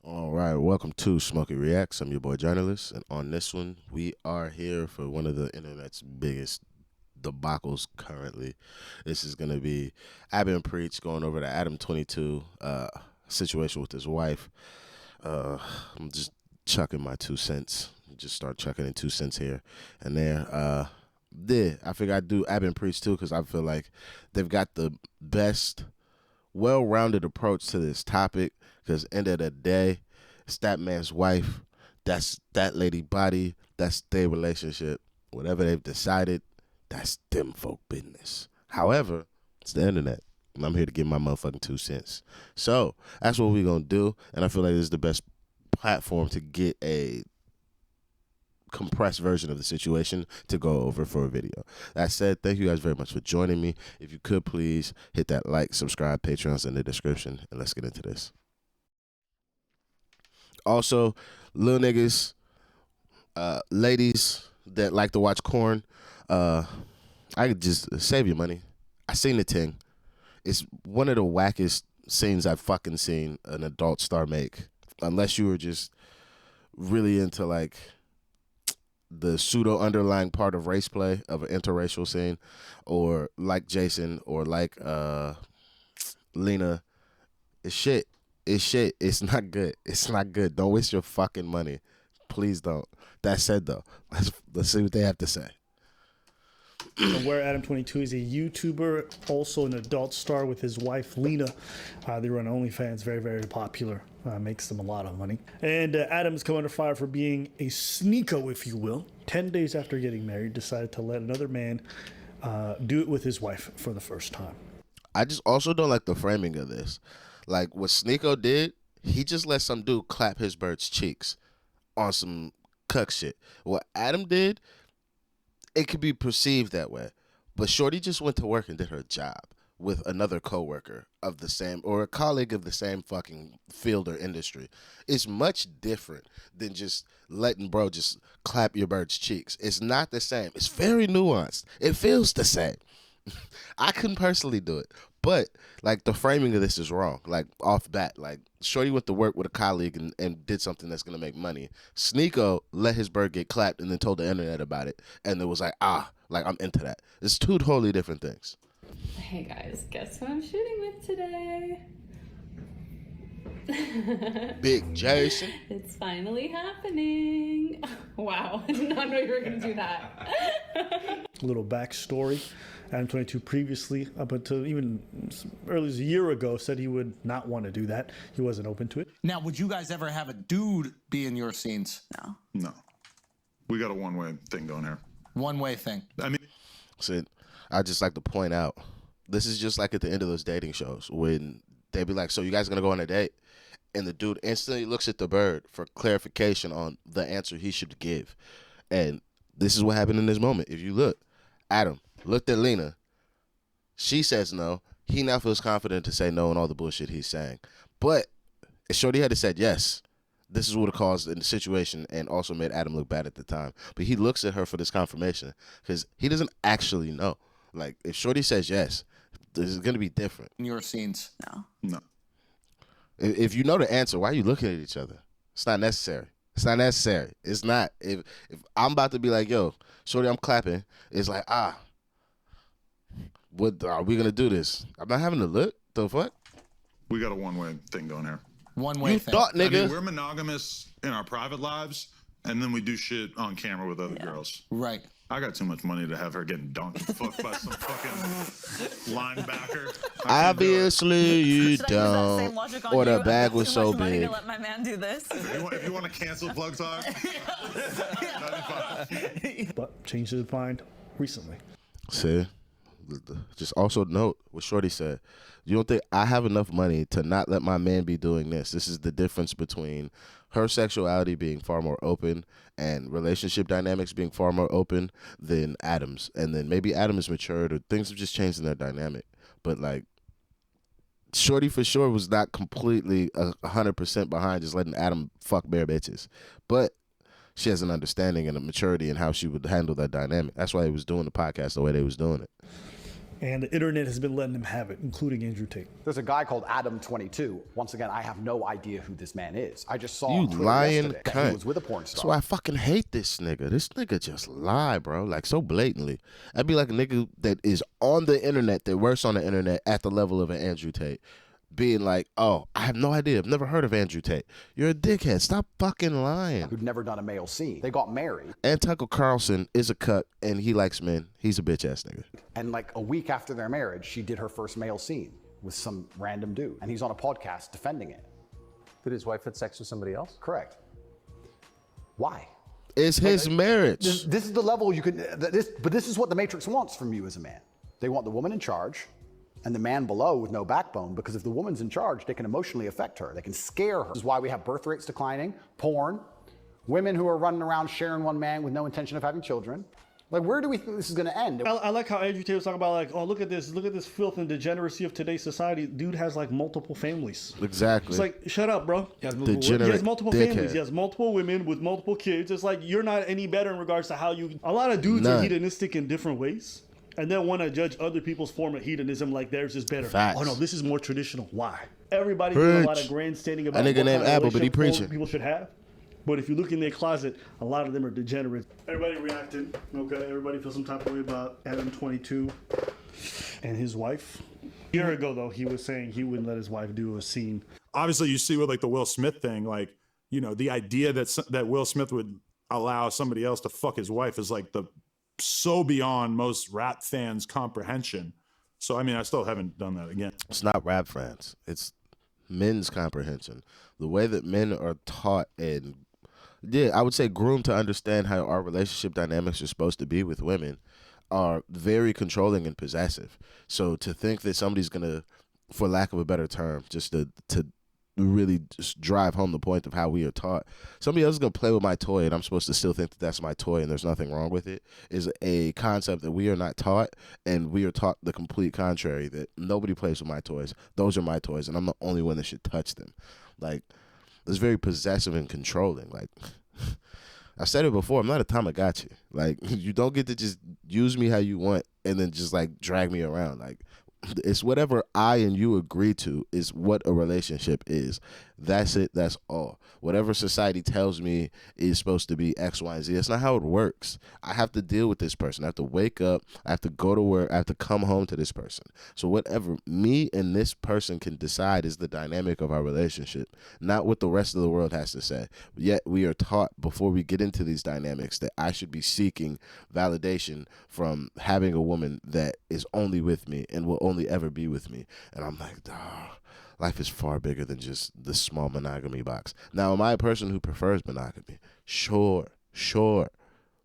All right, welcome to Smokey Reacts. I'm your boy journalist, and on this one, we are here for one of the internet's biggest debacles currently. This is gonna be Abin Preach going over the Adam22 situation with his wife. I'm just chucking my 2 cents. Just start chucking in 2 cents here and there. I figure I'd do Abin Preach too because I feel like they've got the best well-rounded approach to this topic because end of the day, it's that man's wife, that's that lady body, that's their relationship. Whatever they've decided, that's them folk business. However, it's the internet, and I'm here to give my motherfucking 2 cents. So that's what we're gonna do, and I feel like this is the best platform to get a compressed version of the situation to go over for a video. That said, thank you guys very much for joining me. If you could please hit that like, subscribe, Patreon's in the description, and let's get into this. Also, little niggas, ladies that like to watch corn, I could just save you money. I seen the thing. It's one of the wackest scenes I've fucking seen an adult star make. Unless you were just really into like the pseudo underlying part of race play of an interracial scene, or like Jason, or like Lena. It's shit. It's shit. It's not good. It's not good. Don't waste your fucking money. Please don't. That said though, let's see what they have to say. Where Adam22 is a YouTuber, also an adult star with his wife Lena. They run OnlyFans, very, very popular. Makes them a lot of money. And Adam's come under fire for being a sneako, if you will. 10 days after getting married, decided to let another man do it with his wife for the first time. I just also don't like the framing of this. Like what Sneeko did, he just let some dude clap his bird's cheeks on some cuck shit. What Adam did, it could be perceived that way. But Shorty just went to work and did her job with another coworker of the same, or a colleague of the same fucking field or industry. It's much different than just letting bro just clap your bird's cheeks. It's not the same. It's very nuanced. It feels the same. I couldn't personally do it, but like the framing of this is wrong. Like off bat, like Shorty went to work with a colleague and did something that's gonna make money. Sneeko let his bird get clapped and then told the internet about it, and it was like like I'm into that. It's two totally different things. Hey guys, guess who I'm shooting with today? Big Jason. It's finally happening. Wow, I did not know you were gonna do that. A little backstory. Adam22 previously, up until even as early as a year ago, said he would not want to do that. He wasn't open to it. Now, would you guys ever have a dude be in your scenes? No. No. We got a one-way thing going here. One-way thing. I mean, So I just like to point out, this is just like at the end of those dating shows when they be like, so you guys gonna go on a date? And the dude instantly looks at the bird for clarification on the answer he should give. And this is what happened in this moment. If you look, Adam looked at Lena. She says no. He now feels confident to say no and all the bullshit he's saying. But if Shorty had said yes, this is what it caused in the situation and also made Adam look bad at the time. But he looks at her for this confirmation because he doesn't actually know. Like, if Shorty says yes, this is going to be different. In your scenes? No. no. If you know the answer, why are you looking at each other? It's not necessary. It's not necessary. It's not. If I'm about to be like, yo, Shorty, I'm clapping, it's like, what are we going to do this? I'm not having to look. The fuck? We got a one-way thing going here. One-way You thing. thought, nigga. I mean, we're monogamous in our private lives, and then we do shit on camera with other girls. Right. I got too much money to have her getting dunked and fucked by some fucking linebacker. Obviously, you Should I use that same don't. logic on Or the you? bag I've got was too so much money big. to let my man do this. If you want to cancel Plug Talk, 95. But changed his mind recently. See, just also note what Shorty said. You don't think I have enough money to not let my man be doing this? This is the difference between her sexuality being far more open and relationship dynamics being far more open than Adam's. And then maybe Adam is matured or things have just changed in their dynamic. But like, Shorty for sure was not completely 100% behind just letting Adam fuck bare bitches. But she has an understanding and a maturity in how she would handle that dynamic. That's why he was doing the podcast the way they was doing it. And the internet has been letting him have it, including Andrew Tate. There's a guy called Adam22. Once again, I have no idea who this man is. I just saw You on Twitter lying yesterday that cunt. he was with a porn That's star. why I fucking hate this nigga. This nigga just lie, bro. Like, so blatantly. I'd be like a nigga that is on the internet, that works on the internet at the level of an Andrew Tate, being like, oh, I have no idea. I've never heard of Andrew Tate. You're a dickhead. Stop fucking lying. Who'd never done a male scene. They got married, And Tucker Carlson is a cuck, and he likes men. He's a bitch ass nigga. and like a week after their marriage, she did her first male scene with some random dude, and he's on a podcast defending it. Did his wife have sex with somebody else? Correct. Why? It's his marriage. This is the level you could. But this is what the Matrix wants from you as a man. They want the woman in charge, and the man below with no backbone, because if the woman's in charge, they can emotionally affect her. They can scare her. This is why we have birth rates declining, porn, women who are running around sharing one man with no intention of having children. Like, where do we think this is going to end? I like how Andrew Tate was talking about, like, oh, look at this filth and degeneracy of today's society. Dude has like multiple families. Exactly. It's like, shut up, bro. He has Degenerate multiple dickhead. families. He has multiple women with multiple kids. It's like, you're not any better in regards to how you. A lot of dudes are None. hedonistic in different ways, and then want to judge other people's form of hedonism like theirs is better. Facts. Oh no, this is more traditional. Why? Everybody doing a lot of Preach. grandstanding about A nigga what named kind of Apple, but he relationship form preaching. people should have. But if you look in their closet, a lot of them are degenerates. Everybody reacted. Okay, everybody feels some type of way about Adam22 and his wife. A year ago, though, he was saying he wouldn't let his wife do a scene. Obviously, you see with like the Will Smith thing, like, you know, the idea that Will Smith would allow somebody else to fuck his wife is like so beyond most rap fans' comprehension. So I mean, I still haven't done that again. It's not rap fans. It's men's comprehension. The way that men are taught and, yeah, I would say groomed to understand how our relationship dynamics are supposed to be with women are very controlling and possessive. So to think that somebody's going to, for lack of a better term, just to really just drive home the point of how we are taught, somebody else is going to play with my toy and I'm supposed to still think that that's my toy and there's nothing wrong with it, is a concept that we are not taught, and we are taught the complete contrary, that nobody plays with my toys. Those are my toys and I'm the only one that should touch them. Like, it's very possessive and controlling. Like, I said it before, I'm not a Tamagotchi. Like, you don't get to just use me how you want and then just like drag me around. Like, it's whatever I and you agree to is what a relationship is. That's it. That's all. Whatever society tells me is supposed to be X, Y, and Z. That's not how it works. I have to deal with this person. I have to wake up. I have to go to work. I have to come home to this person. So whatever me and this person can decide is the dynamic of our relationship, not what the rest of the world has to say. Yet we are taught before we get into these dynamics that I should be seeking validation from having a woman that is only with me and will only ever be with me. And I'm like, life is far bigger than just the small monogamy box. Now, am I a person who prefers monogamy? Sure.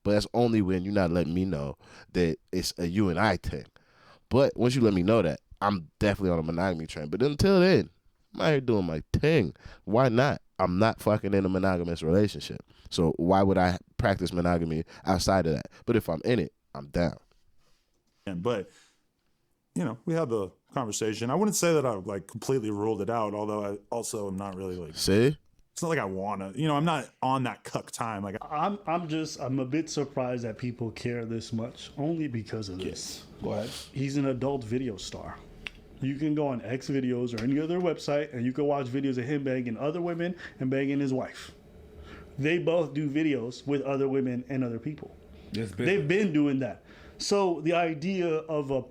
But that's only when you're not letting me know that it's a you and I thing. But once you let me know that, I'm definitely on a monogamy train. But until then, I'm out here doing my thing. Why not? I'm not fucking in a monogamous relationship. So why would I practice monogamy outside of that? But if I'm in it, I'm down. But, you know, we had the conversation. I wouldn't say that I like completely ruled it out, although I also am not really like, See? it's not like I want to, you know, I'm not on that cuck time. Like, I'm a bit surprised that people care this much, only because of this. Go ahead. He's an adult video star. You can go on X videos or any other website and you can watch videos of him banging other women and banging his wife. They both do videos with other women and other people. They've been doing that. So the idea of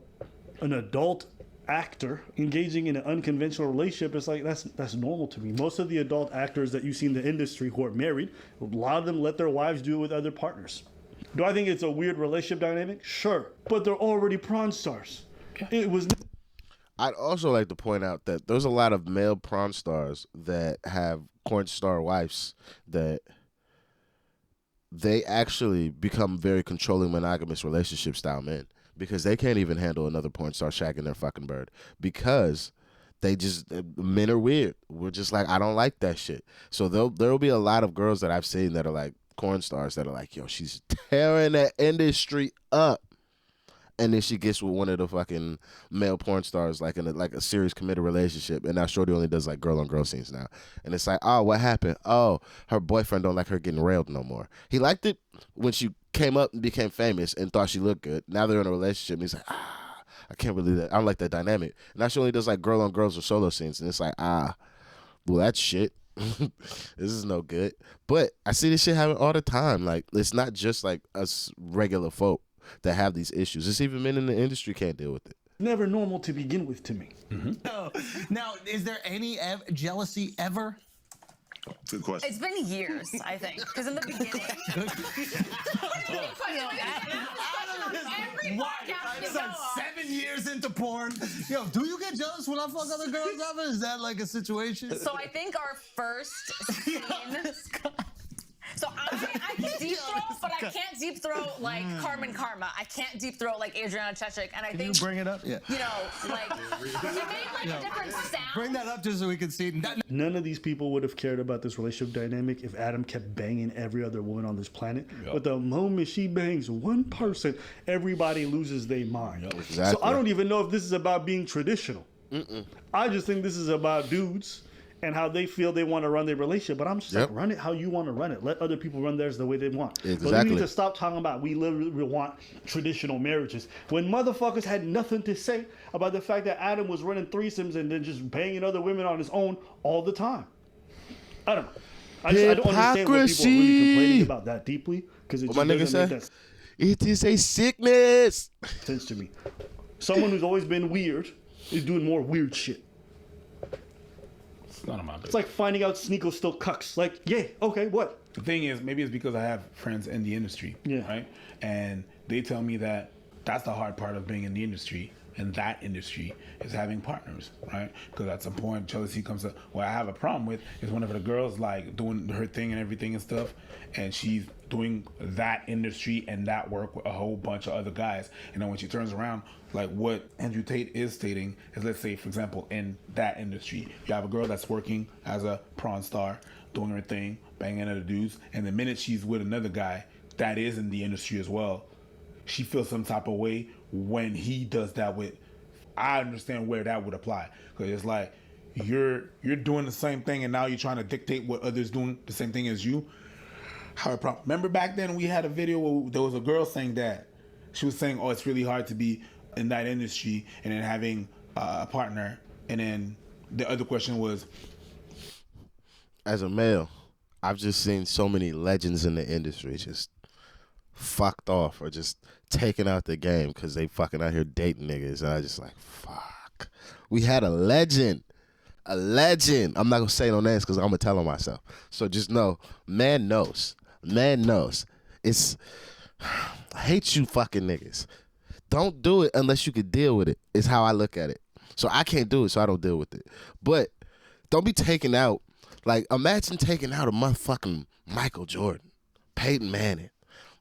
an adult actor engaging in an unconventional relationship is like, that's normal to me. Most of the adult actors that you see in the industry who are married, a lot of them let their wives do it with other partners. Do I think it's a weird relationship dynamic? Sure. But they're already prawn stars. It was... I'd also like to point out that there's a lot of male prawn stars that have porn star wives that they actually become very controlling monogamous relationship style men because they can't even handle another porn star shagging their fucking bird because men are weird. We're just like, I don't like that shit. So there'll be a lot of girls that I've seen that are like porn stars that are like, yo, she's tearing that industry up. And then she gets with one of the fucking male porn stars, like in a serious committed relationship. And now Shorty only does like girl on girl scenes now. And it's like, oh, what happened? Oh, her boyfriend don't like her getting railed no more. He liked it when she came up and became famous and thought she looked good. Now they're in a relationship and he's like, I can't believe that. I don't like that dynamic. And now she only does like girl on girls or solo scenes, and it's like, well, that's shit. This is no good. But I see this shit happen all the time. Like, it's not just like us regular folk that have these issues. It's even men in the industry can't deal with it. Never normal to begin with to me. Now, is there any jealousy ever? Good question. It's been years, I think, because in the beginning. It's like 7 years into porn. Yo, do you get jealous when I fuck other girls up? Is that like a situation? So I think our first scene. So I can deep throat, but I can't deep throat like Carmen Karma. I can't deep throat like Adriana Chechik. And I Can think you bring it up? Yeah. you know, like it made like a different sound. Bring that up just so we can see. None of these people would have cared about this relationship dynamic if Adam kept banging every other woman on this planet. But the moment she bangs one person, everybody loses their mind. Exactly. So I don't even know if this is about being traditional. I just think this is about dudes and how they feel they want to run their relationship. But I'm just like, run it how you want to run it. Let other people run theirs the way they want. Exactly. But we need to stop talking about we literally want traditional marriages. When motherfuckers had nothing to say about the fact that Adam was running threesomes and then just banging other women on his own all the time. I don't know. I don't understand what people are really complaining about that deeply, because it just What my nigga doesn't say? make that It is a sickness. sense to me. Someone who's always been weird is doing more weird shit. It's none of my business. It's like finding out Sneako's still cucks. Like, yeah, okay, what? The thing is, maybe it's because I have friends in the industry, right? And they tell me that that's the hard part of being in the industry, and that industry is having partners, right? Because at some point, jealousy comes up. What I have a problem with is whenever the girl's like doing her thing and everything and stuff, and she's doing that industry and that work with a whole bunch of other guys, and then when she turns around, like what Andrew Tate is stating is, let's say, for example, in that industry, you have a girl that's working as a prawn star, doing her thing, banging other dudes, and the minute she's with another guy that is in the industry as well, she feels some type of way when he does that with. I understand where that would apply, because it's like you're doing the same thing and now you're trying to dictate what others doing the same thing as you. Remember back then we had a video where there was a girl saying that she was saying, oh, it's really hard to be in that industry and then having a partner, and then the other question was, as a male, I've just seen so many legends in the industry just fucked off or just taken out the game because they fucking out here dating niggas, and I just like, fuck. We had a legend. A legend. I'm not gonna say no names because I'm gonna tell on myself. So just know, man knows. Man knows. It's, I hate you fucking niggas. Don't do it unless you can deal with it, is how I look at it. So I can't do it, so I don't deal with it. But don't be taking out, like, imagine taking out a motherfucking Michael Jordan, Peyton Manning,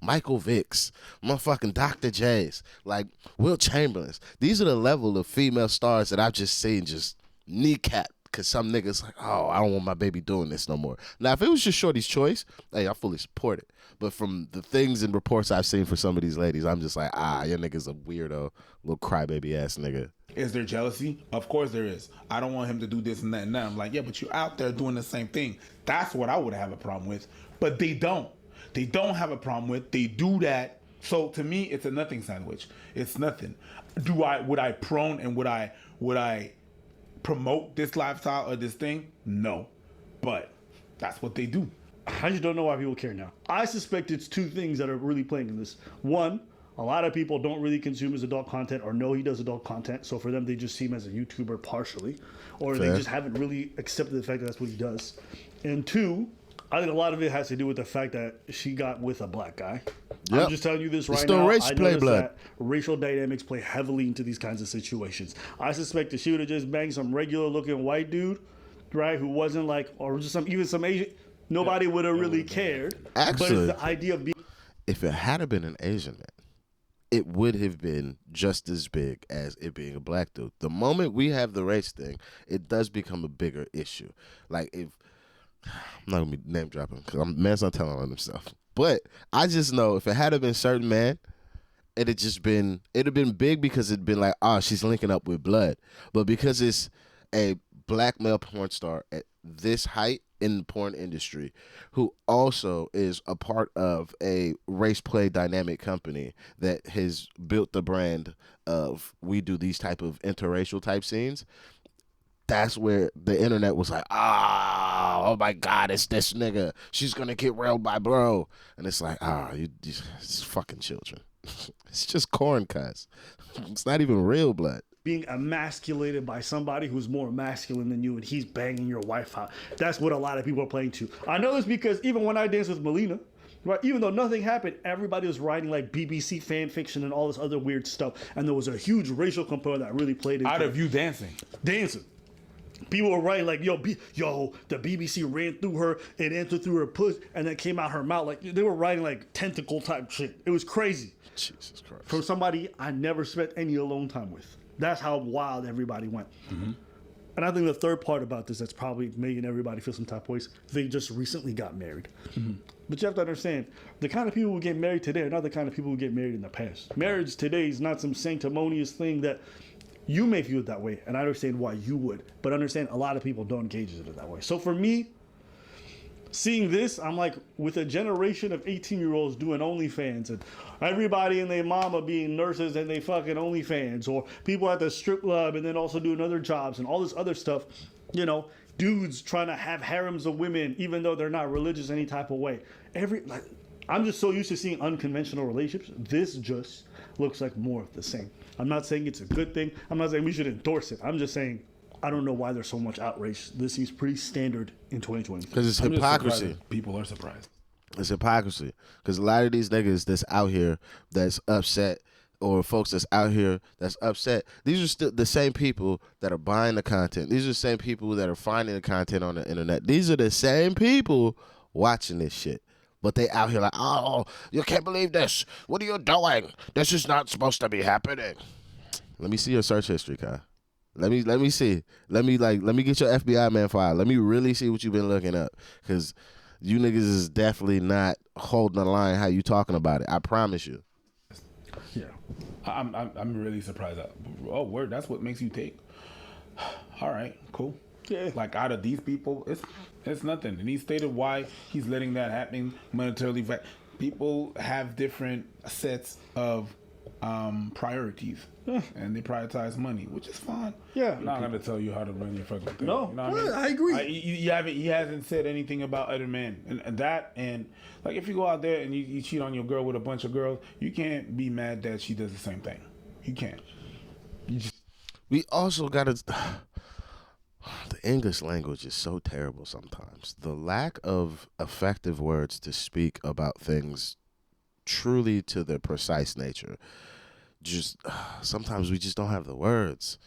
Michael Vicks, motherfucking Dr. J's, like Will Chamberlains. These are the level of female stars that I've just seen just kneecap, because some niggas like, oh, I don't want my baby doing this no more. Now, if it was just Shorty's choice, hey, I fully support it. But from the things and reports I've seen for some of these ladies, I'm just like, your nigga's a weirdo, little crybaby ass nigga. is there jealousy? Of course there is. I don't want him to do this and that and that. I'm like, yeah, but you're out there doing the same thing. That's what I would have a problem with. But they don't. They don't have a problem with. They do that. So to me, it's a nothing sandwich. It's nothing. Would I prone and would I promote this lifestyle or this thing? No. But that's what they do. I just don't know why people care now. I suspect it's two things that are really playing in this. One, a lot of people don't really consume his adult content or know he does adult content. So for them, they just see him as a YouTuber partially. Or Fair. they just haven't really accepted the fact that that's what he does. And two, I think a lot of it has to do with the fact that she got with a black guy. Yep. I'm just telling you this right still now. race I play noticed blood. that racial dynamics play heavily into these kinds of situations. I suspect that she would have just banged some regular looking white dude, right, who wasn't like, or just even some Asian. Nobody would have really cared. Actually, but it's the idea of being. If it had been an Asian man, it would have been just as big as it being a black dude. The moment we have the race thing, it does become a bigger issue. Like, if I'm not gonna be name dropping because man's not telling on himself. But I just know if it had been certain man, it'd have been big because it'd been like, she's linking up with blood. But because it's a black male porn star at this height in the porn industry who also is a part of a race play dynamic company that has built the brand of we do these type of interracial type scenes. That's where the internet was like, oh my God, it's this nigga. She's going to get railed by bro. And it's like, it's fucking children. It's just corn cuss. It's not even real blood. Being emasculated by somebody who's more masculine than you and he's banging your wife out. That's what a lot of people are playing to. I know this because even when I danced with Melina, right, even though nothing happened, everybody was writing like BBC fan fiction and all this other weird stuff. And there was a huge racial component that really played into Out of you dancing. People were writing like, yo, the BBC ran through her and entered through her puss and then came out her mouth. Like they were writing like tentacle type shit. It was crazy. Jesus Christ. From somebody I never spent any alone time with. That's how wild everybody went. Mm-hmm. And I think the third part about this that's probably making everybody feel some type of ways, they just recently got married. Mm-hmm. But you have to understand, the kind of people who get married today are not the kind of people who get married in the past. Marriage today is not some sanctimonious thing that you may view it that way, and I understand why you would. But understand, a lot of people don't engage in it that way. So for me, seeing this, I'm like, with a generation of 18-year-olds doing OnlyFans and everybody and their mama being nurses and they fucking OnlyFans, or people at the strip club and then also doing other jobs and all this other stuff, you know, dudes trying to have harems of women even though they're not religious any type of way. I'm just so used to seeing unconventional relationships. This just looks like more of the same. I'm not saying it's a good thing. I'm not saying we should endorse it. I'm just saying I don't know why there's so much outrage. This seems pretty standard in 2020. Because it's hypocrisy. People are surprised. It's hypocrisy. Because a lot of these niggas that's out here that's upset, or folks that's out here that's upset, these are still the same people that are buying the content. These are the same people that are finding the content on the internet. These are the same people watching this shit. But they out here like, oh, you can't believe this. What are you doing? This is not supposed to be happening. Let me see your search history, Kai. Let me see. Let me get your FBI man file. Let me really see what you've been looking up. Because you niggas is definitely not holding the line how you talking about it. I promise you. Yeah. I'm really surprised. Oh, word, that's what makes you take. All right, cool. Yeah. Like out of these people, it's nothing. And he stated why he's letting that happen monetarily. People have different sets of priorities, and they prioritize money, which is fine. Yeah, I'm not gonna tell you how to run your fucking thing. No, you know what I agree. He hasn't said anything about other men, and like if you go out there and you cheat on your girl with a bunch of girls, you can't be mad that she does the same thing. You can't. We also gotta. The English language is so terrible sometimes. The lack of effective words to speak about things truly to their precise nature. Just sometimes we just don't have the words,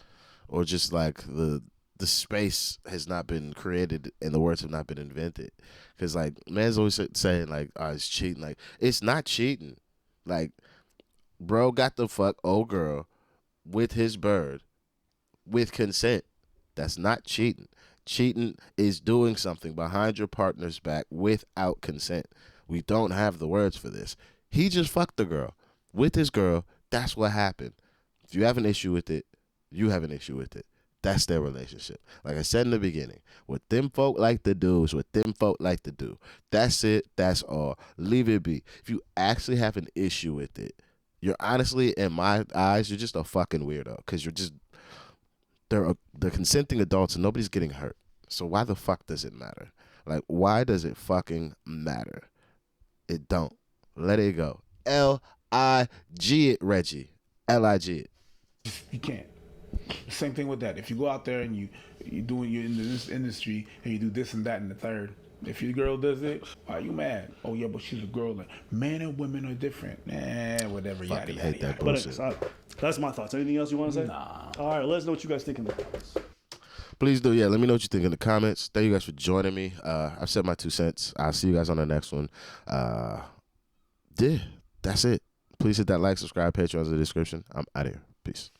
or just like the space has not been created and the words have not been invented. Because like man's always saying like, oh, it's cheating. Like it's not cheating. Like bro got the fuck old girl with his bird with consent. That's not cheating. Cheating is doing something behind your partner's back without consent. We don't have the words for this. He just fucked the girl with his girl. That's what happened. If you have an issue with it, you have an issue with it. That's their relationship. Like I said in the beginning, what them folk like to do is what them folk like to do. That's it. That's all. Leave it be. If you actually have an issue with it, you're honestly, in my eyes, you're just a fucking weirdo. Because they're consenting adults and nobody's getting hurt. So why the fuck does it matter? Like, why does it fucking matter? It don't. Let it go. L-I-G it, Reggie. L-I-G it. You can't. Same thing with that. If you go out there and you're in this industry and you do this and that and the third, if your girl does it, are you mad? Oh yeah, but she's a girl. Like men and women are different. Whatever. Fucking Yada hate yada. that bullshit. That's my thoughts. Anything else you want to say? Nah. All right, let us know what you guys think in the comments. Please do. Yeah, let me know what you think in the comments. Thank you guys for joining me. I've said my 2 cents. I'll see you guys on the next one. Yeah, that's it. Please hit that like, subscribe, Patreon's in the description. I'm out of here. Peace.